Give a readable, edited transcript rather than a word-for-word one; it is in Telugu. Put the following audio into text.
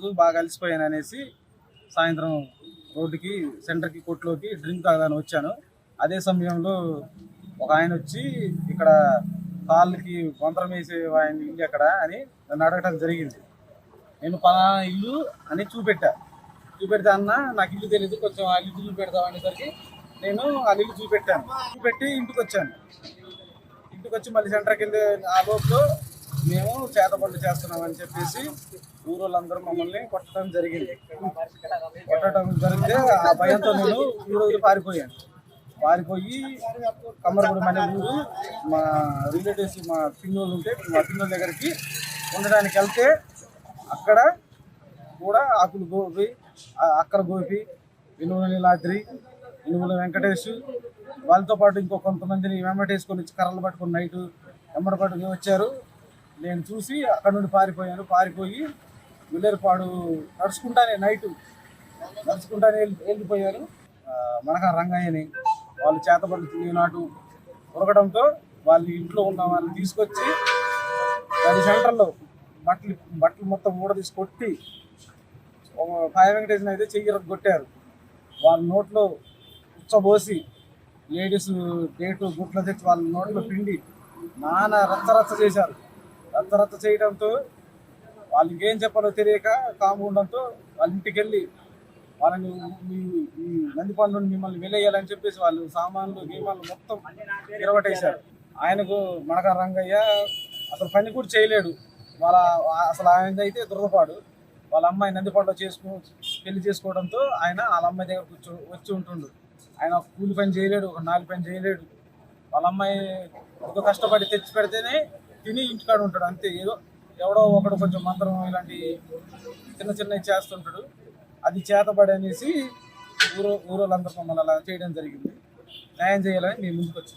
రోజు బాగా అలసిపోయాను అనేసి సాయంత్రం రోడ్డుకి సెంటర్కి కొట్లోకి డ్రింక్ తాగడానికి వచ్చాను. అదే సమయంలో ఒక ఆయన వచ్చి ఇక్కడ కాళ్ళకి గుంతరం వేసే ఆయన ఇల్లు ఎక్కడ అని నన్ను అడగటం జరిగింది. నేను పలానా ఇల్లు అని చూపెడితే అన్న నాకు ఇల్లు తెలియదు, కొంచెం ఆ ఇల్లు చూపెడతాం అనేసరికి నేను ఆ ఇల్లు చూపెట్టి ఇంటికి వచ్చి మళ్ళీ సెంటర్కి వెళ్ళి ఆ లోపల మేము చేతబడులు చేస్తున్నామని చెప్పేసి ఊరోళ్ళందరూ మమ్మల్ని కొట్టడం జరిగితే ఆ భయంతో నేను ఊరు పారిపోయి కమ్మరగూడెం అనే ఊరు మా రిలేటివ్స్ మా పిన్నోళ్ళు ఉంటే మా పిన్నోళ్ళ దగ్గరికి ఉండడానికి వెళ్తే అక్కడ కూడా ఆకులు గోపి, అక్కర గోపి, ఇనుముల నీలాద్రి, ఇనుముల వెంకటేష్ వాళ్ళతో పాటు ఇంకో కొంతమందిని వెంబటేసుకొని వచ్చి కర్రలు పట్టుకుని నైటు వెంబడి పట్టుకుని వచ్చారు. నేను చూసి అక్కడ నుండి పారిపోయి విలేరుపాడు నడుచుకుంటానే వెళ్ళిపోయారు. మనక రంగయ్యని వాళ్ళు చేతబడులు నాటు ఉరగడంతో వాళ్ళ ఇంట్లో ఉన్న వాళ్ళని తీసుకొచ్చి అది సెంటర్లో బట్టలు మొత్తం తీసుకొట్టి పాయ వెంకటేశ్వర అయితే చెయ్యి కొట్టారు. వాళ్ళ నోట్లో ఉచ్చబోసి లేడీస్ డేటు గుట్లు తెచ్చి వాళ్ళ నోట్లో పిండి నానా రచ్చ చేశారు. రచ్చ చేయడంతో వాళ్ళు ఇంకేం చెప్పాలో తెలియక కాము ఉండడంతో వాళ్ళ ఇంటికి వెళ్ళి వాళ్ళని ఈ నందిపండు మిమ్మల్ని వెలేయాలని చెప్పేసి వాళ్ళు సామాన్లు గీమాన్లు మొత్తం ఇరవటేశారు. ఆయనకు మనక రంగయ్య అసలు పని కూడా చేయలేడు. అసలు ఆయన అయితే దురదపాడు. వాళ్ళ అమ్మాయి నందిపండు పెళ్లి చేసుకోవడంతో ఆయన వాళ్ళ అమ్మాయి దగ్గర వచ్చి ఉంటుండు. ఆయన కూలి పని చేయలేడు, ఒక నాలుగు పని చేయలేడు. వాళ్ళ అమ్మాయి ఎంతో కష్టపడి తెచ్చి పెడితేనే తిని ఇంటికాడ ఉంటాడు. అంతే, ఎవడో ఒకడు కొంచెం మంత్రం ఇలాంటి చిన్నవి చేస్తుంటాడు. అది చేతబడి అనేసి ఊరోళ్ళందరూ మమ్మల్ని అలా చేయడం జరిగింది. న్యాయం చేయాలని మేము ముందుకు వచ్చాం.